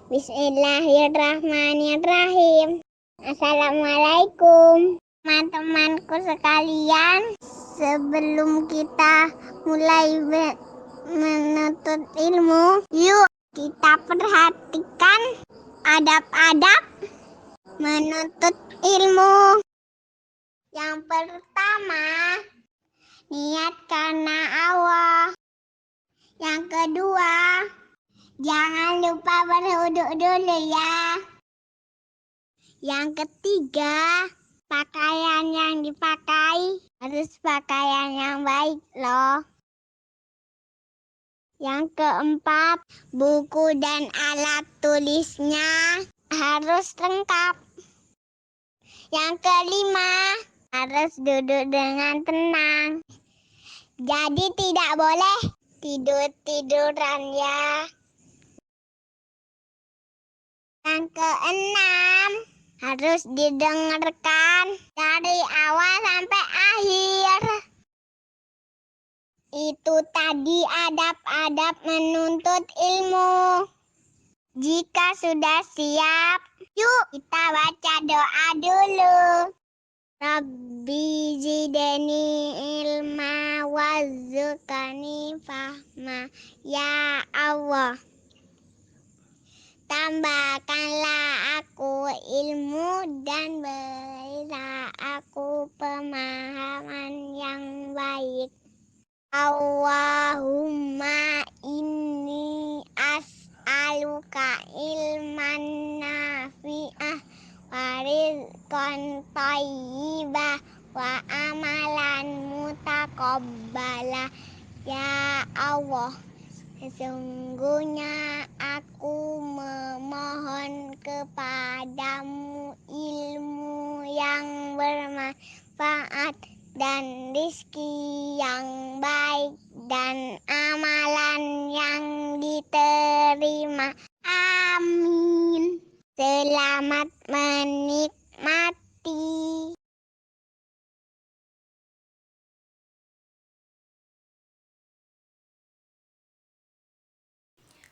Bismillahirrahmanirrahim. Assalamualaikum teman-temanku sekalian. Sebelum kita mulai menuntut ilmu, yuk kita perhatikan adab-adab menuntut ilmu. Yang pertama, niat karena Allah. Yang kedua, jangan lupa berwudu dulu ya. Yang ketiga, pakaian yang dipakai harus pakaian yang baik loh. Yang keempat, buku dan alat tulisnya harus lengkap. Yang kelima, harus duduk dengan tenang. Jadi tidak boleh tidur-tiduran ya. Yang keenam, harus didengarkan dari awal sampai akhir. Itu tadi adab-adab menuntut ilmu. Jika sudah siap, yuk kita baca doa dulu. Rabbi zidni ilma warzuqni fahma. Ya Allah, tambahkanlah aku ilmu dan berilah aku pemahaman yang baik. Allahumma inni as'aluka ilman nafi'ah wa rizqan thayyibah wa amalan mutaqabbala. Ya Allah, sesungguhnya aku memohon kepadamu ilmu yang bermanfaat dan rizki yang baik dan amalan yang diterima. Amin. Selamat menikmati.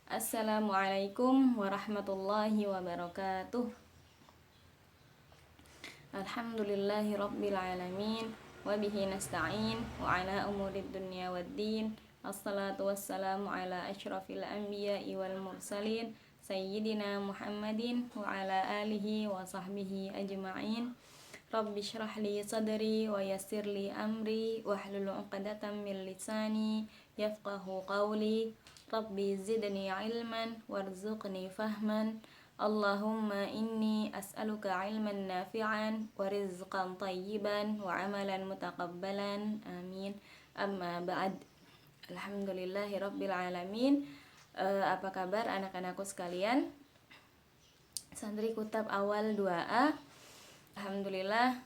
Assalamualaikum warahmatullahi wabarakatuh. Alhamdulillahi rabbil alamin, wabihi nasta'in, wa ala umurid dunya waddin. Assalatu wassalamu ala ashrafil anbiya'i wal mursalin, Sayyidina Muhammadin wa ala alihi wa sahbihi ajma'in. Rabbi shrah li sadri wa yassir li amri wahlul 'uqdatam min lisani yafqahu qawli. Rabbi zidni ilman warzuqni fahman. Allahumma inni as'aluka ilman nafi'an wa rizqan tayyiban wa amalan mutaqabbalan. Amin. Amma ba'd. Alhamdulillahi rabbil alamin. Apa kabar anak-anakku sekalian? Santri Kutab Awal 2A. Alhamdulillah,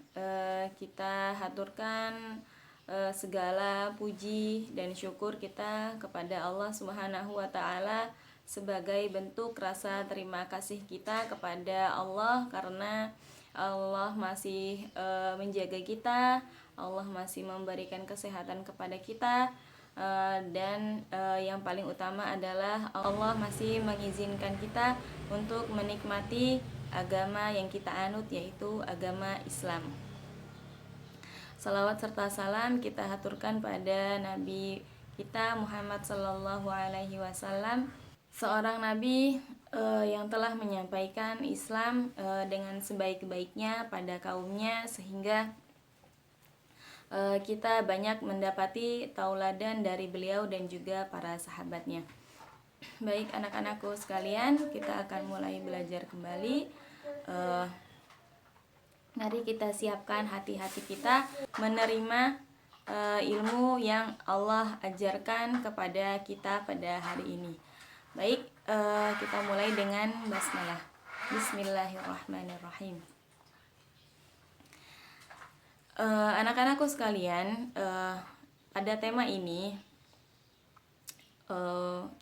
kita haturkan segala puji dan syukur kita kepada Allah Subhanahu wa Ta'ala sebagai bentuk rasa terima kasih kita kepada Allah karena Allah masih menjaga kita, Allah masih memberikan kesehatan kepada kita, dan yang paling utama adalah Allah masih mengizinkan kita untuk menikmati agama yang kita anut, yaitu agama Islam. Salawat serta salam kita haturkan pada Nabi kita Muhammad Sallallahu Alaihi Wasallam, seorang Nabi yang telah menyampaikan Islam dengan sebaik-baiknya pada kaumnya, sehingga kita banyak mendapati tauladan dari beliau dan juga para sahabatnya. Baik anak-anakku sekalian, kita akan mulai belajar kembali. Mari kita siapkan hati-hati kita menerima ilmu yang Allah ajarkan kepada kita pada hari ini. Baik, kita mulai dengan basmalah. Bismillahirrahmanirrahim. Anak-anakku sekalian, pada tema ini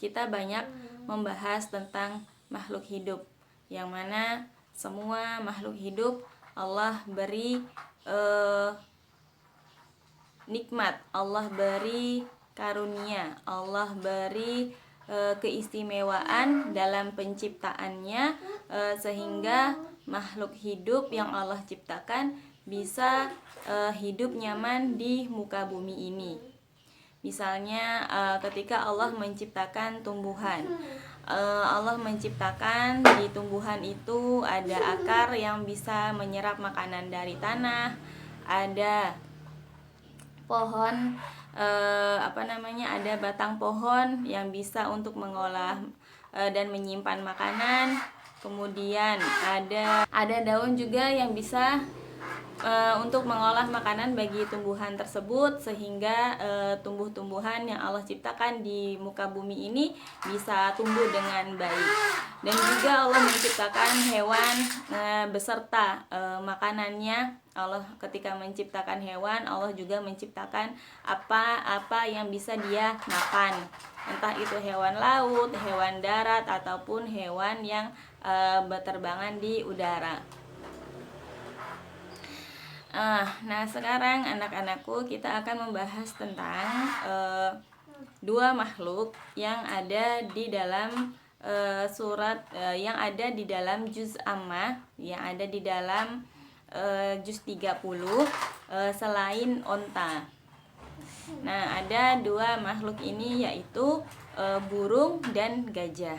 kita banyak membahas tentang makhluk hidup, yang mana semua makhluk hidup Allah beri nikmat, Allah beri karunia, Allah beri keistimewaan dalam penciptaannya, sehingga makhluk hidup yang Allah ciptakan bisa hidup nyaman di muka bumi ini. Misalnya ketika Allah menciptakan tumbuhan, Allah menciptakan di tumbuhan itu ada akar yang bisa menyerap makanan dari tanah, ada pohon ada batang pohon yang bisa untuk mengolah dan menyimpan makanan. Kemudian ada daun juga yang bisa untuk mengolah makanan bagi tumbuhan tersebut, sehingga tumbuh-tumbuhan yang Allah ciptakan di muka bumi ini bisa tumbuh dengan baik. Dan juga Allah menciptakan hewan beserta makanannya. Allah ketika menciptakan hewan, Allah juga menciptakan apa yang bisa dia makan, entah itu hewan laut, hewan darat, ataupun hewan yang berterbangan di udara. Nah sekarang anak-anakku, kita akan membahas tentang dua makhluk yang ada di dalam surat yang ada di dalam juz Ammah, yang ada di dalam juz 30 selain onta. Nah ada dua makhluk ini, yaitu burung dan gajah.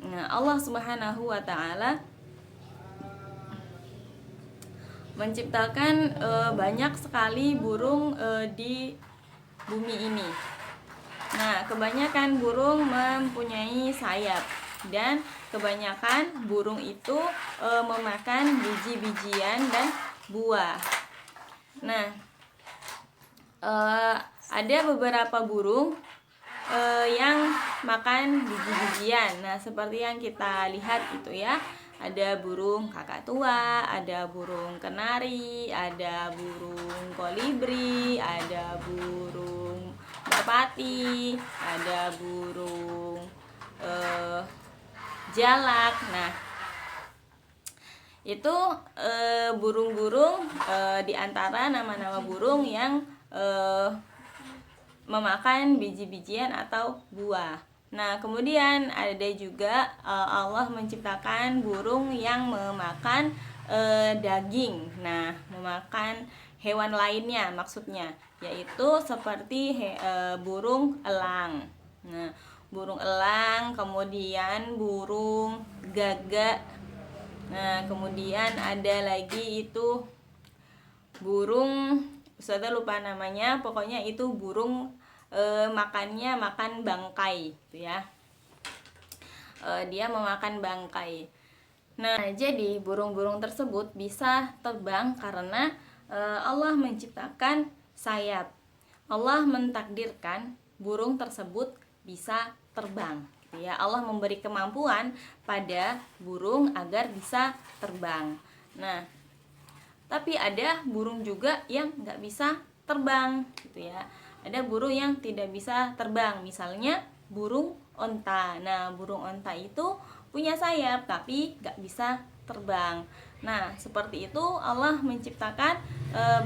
Nah Allah Subhanahu wa Ta'ala menciptakan banyak sekali burung di bumi ini. Nah, kebanyakan burung mempunyai sayap, dan kebanyakan burung itu memakan biji-bijian dan buah. Nah, ada beberapa burung yang makan biji-bijian. Nah, seperti yang kita lihat itu ya. Ada burung kakak tua, ada burung kenari, ada burung kolibri, ada burung merpati, ada burung jalak. Nah, itu burung-burung di antara nama-nama burung yang memakan biji-bijian atau buah. Nah, kemudian ada juga Allah menciptakan burung yang memakan daging. Nah, memakan hewan lainnya maksudnya, yaitu seperti burung elang. Nah, burung elang, kemudian burung gagak. Nah, kemudian ada lagi itu burung, Ustazah lupa namanya, pokoknya itu burung makannya makan bangkai gitu ya. Dia memakan bangkai. Nah, jadi burung-burung tersebut bisa terbang karena Allah menciptakan sayap. Allah mentakdirkan burung tersebut bisa terbang gitu ya. Allah memberi kemampuan pada burung agar bisa terbang. Nah, tapi ada burung juga yang nggak bisa terbang gitu ya. Ada burung yang tidak bisa terbang, misalnya burung onta. Nah, burung onta itu punya sayap tapi gak bisa terbang. Nah, seperti itu Allah menciptakan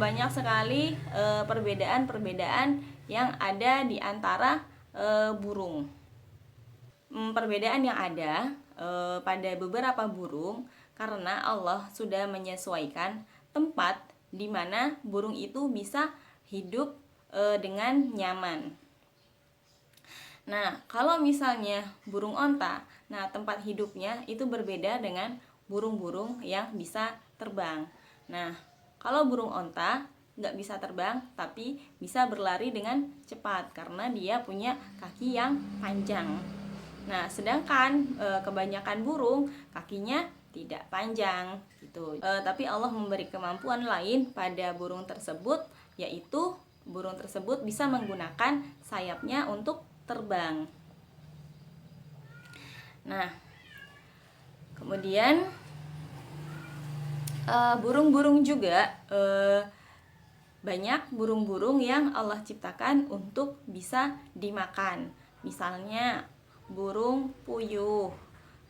banyak sekali perbedaan-perbedaan yang ada di antara burung. Perbedaan yang ada pada beberapa burung karena Allah sudah menyesuaikan tempat di mana burung itu bisa hidup dengan nyaman. Nah, kalau misalnya burung onta, nah tempat hidupnya itu berbeda dengan burung-burung yang bisa terbang. Nah, kalau burung onta nggak bisa terbang, tapi bisa berlari dengan cepat karena dia punya kaki yang panjang. Nah, sedangkan kebanyakan burung kakinya tidak panjang gitu. Tapi Allah memberi kemampuan lain pada burung tersebut, yaitu burung tersebut bisa menggunakan sayapnya untuk terbang. Nah, kemudian burung-burung juga banyak burung-burung yang Allah ciptakan untuk bisa dimakan. Misalnya burung puyuh,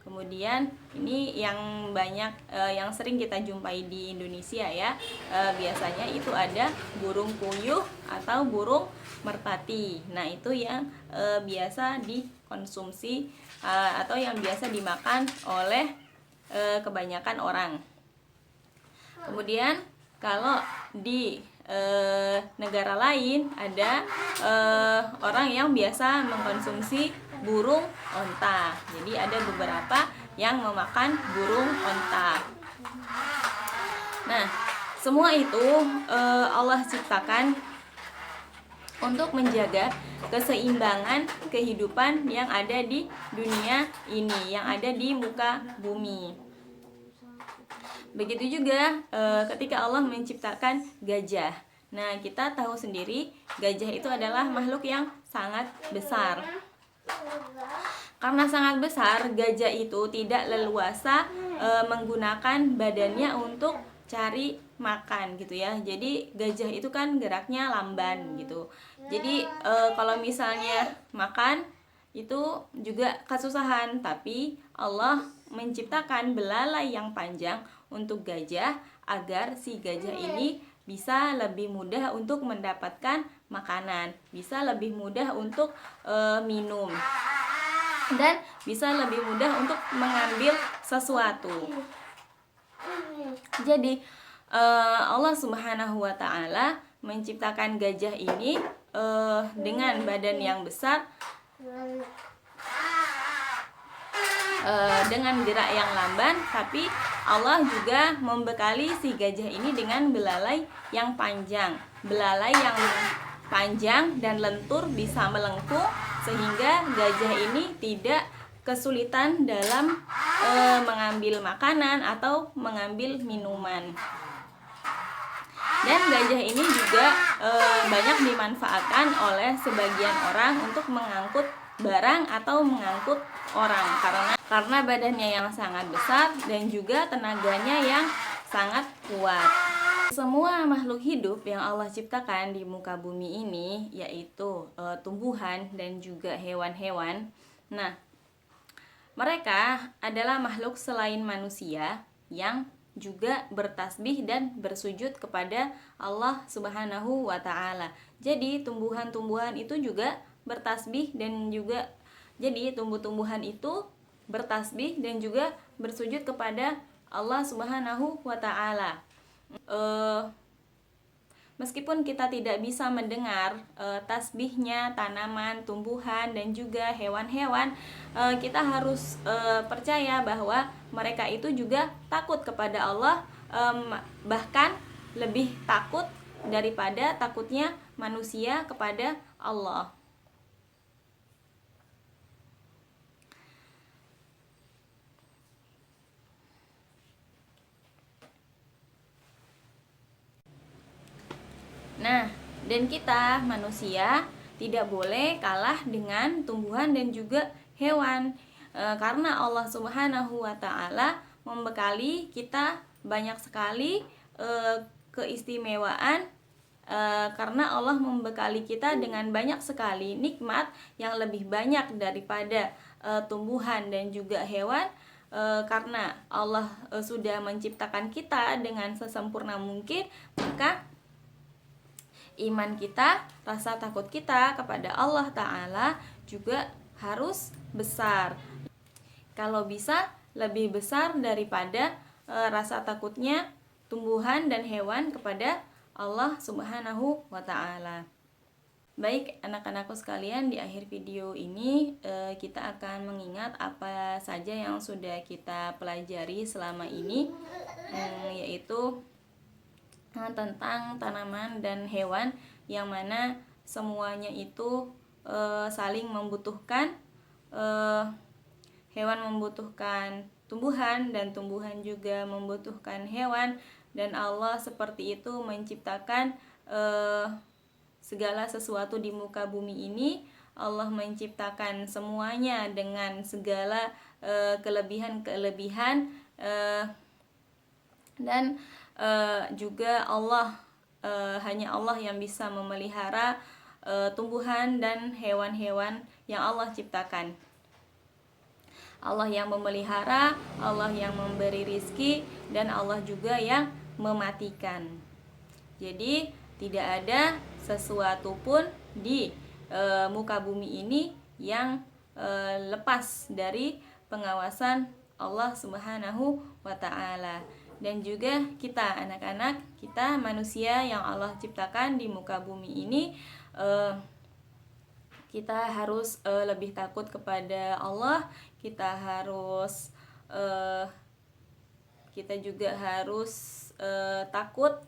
Kemudian ini yang banyak yang sering kita jumpai di Indonesia ya. Biasanya itu ada burung puyuh atau burung merpati. Nah, itu yang biasa dikonsumsi atau yang biasa dimakan oleh kebanyakan orang. Kemudian kalau di negara lain ada orang yang biasa mengkonsumsi burung onta. Jadi ada beberapa yang memakan burung onta. Nah, semua itu Allah ciptakan untuk menjaga keseimbangan kehidupan yang ada di dunia ini, yang ada di muka bumi. Begitu juga ketika Allah menciptakan gajah. Nah, kita tahu sendiri gajah itu adalah makhluk yang sangat besar. Karena sangat besar, gajah itu tidak leluasa menggunakan badannya untuk cari makan gitu ya. Jadi gajah itu kan geraknya lamban gitu. Jadi kalau misalnya makan itu juga kesusahan, tapi Allah menciptakan belalai yang panjang untuk gajah agar si gajah ini bisa lebih mudah untuk mendapatkan makanan, bisa lebih mudah untuk minum, dan bisa lebih mudah untuk mengambil sesuatu. Jadi Allah Subhanahu wa Ta'ala menciptakan gajah ini dengan badan yang besar, dengan gerak yang lamban, tapi Allah juga membekali si gajah ini dengan belalai yang panjang. Belalai yang panjang dan lentur bisa melengkung sehingga gajah ini tidak kesulitan dalam mengambil makanan atau mengambil minuman. Dan gajah ini juga banyak dimanfaatkan oleh sebagian orang untuk mengangkut barang atau mengangkut orang karena badannya yang sangat besar dan juga tenaganya yang sangat kuat. Semua makhluk hidup yang Allah ciptakan di muka bumi ini, yaitu tumbuhan dan juga hewan-hewan. Nah, mereka adalah makhluk selain manusia yang juga bertasbih dan bersujud kepada Allah Subhanahu wa Ta'ala. Jadi tumbuhan-tumbuhan itu juga bertasbih dan juga jadi tumbuh-tumbuhan itu bertasbih dan juga bersujud kepada Allah Subhanahu wa Ta'ala. Meskipun kita tidak bisa mendengar tasbihnya tanaman, tumbuhan, dan juga hewan-hewan, kita harus percaya bahwa mereka itu juga takut kepada Allah, bahkan lebih takut daripada takutnya manusia kepada Allah. Nah, dan kita manusia tidak boleh kalah dengan tumbuhan dan juga hewan, karena Allah Subhanahu wa Ta'ala membekali kita banyak sekali keistimewaan, karena Allah membekali kita dengan banyak sekali nikmat yang lebih banyak daripada tumbuhan dan juga hewan. Karena Allah sudah menciptakan kita dengan sesempurna mungkin, maka iman kita, rasa takut kita kepada Allah Ta'ala juga harus besar. Kalau bisa lebih besar daripada rasa takutnya tumbuhan dan hewan kepada Allah Subhanahu wa Ta'ala. Baik anak-anakku sekalian, di akhir video ini kita akan mengingat apa saja yang sudah kita pelajari selama ini, yaitu tentang tanaman dan hewan yang mana semuanya itu saling membutuhkan. Hewan membutuhkan tumbuhan dan tumbuhan juga membutuhkan hewan, dan Allah seperti itu menciptakan segala sesuatu di muka bumi ini. Allah menciptakan semuanya dengan segala kelebihan-kelebihan, dan juga Allah hanya Allah yang bisa memelihara tumbuhan dan hewan-hewan yang Allah ciptakan. Allah yang memelihara, Allah yang memberi rizki, dan Allah juga yang mematikan. Jadi tidak ada sesuatu pun di muka bumi ini yang lepas dari pengawasan Allah Subhanahu wa Ta'ala. Dan juga kita anak-anak, kita manusia yang Allah ciptakan di muka bumi ini, kita harus lebih takut kepada Allah. Kita juga harus takut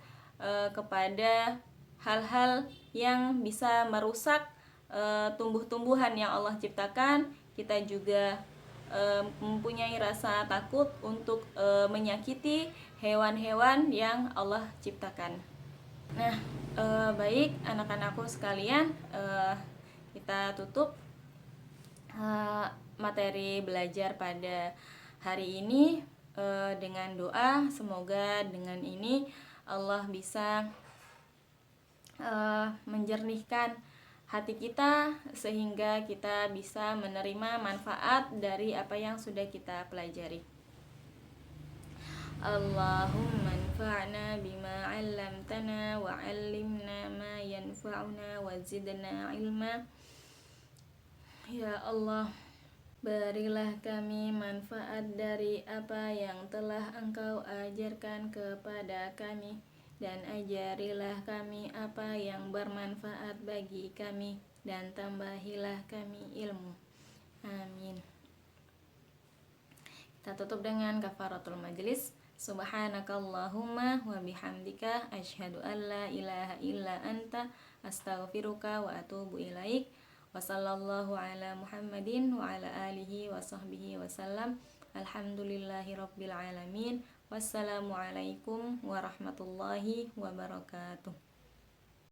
kepada hal-hal yang bisa merusak tumbuh-tumbuhan yang Allah ciptakan. Kita juga mempunyai rasa takut untuk menyakiti hewan-hewan yang Allah ciptakan. Nah, baik anak-anakku sekalian, kita tutup materi belajar pada hari ini dengan doa. Semoga dengan ini Allah bisa menjernihkan hati kita sehingga kita bisa menerima manfaat dari apa yang sudah kita pelajari. Allahumma anfa'na bima 'allamtana wa 'allimna ma yanfa'una wa zidna ilma. Ya Allah, berilah kami manfaat dari apa yang telah Engkau ajarkan kepada kami, dan ajarilah kami apa yang bermanfaat bagi kami, dan tambahilah kami ilmu. Amin. Kita tutup dengan kafaratul majlis. Subhanakallahumma wa bihamdika asyhadu an la ilaha illa anta astaghfiruka wa atubu ilaik. Wa sallallahu ala Muhammadin wa ala alihi wa sahbihi wasallam. Alhamdulillahi rabbil alamin. Wassalamualaikum warahmatullahi wabarakatuh.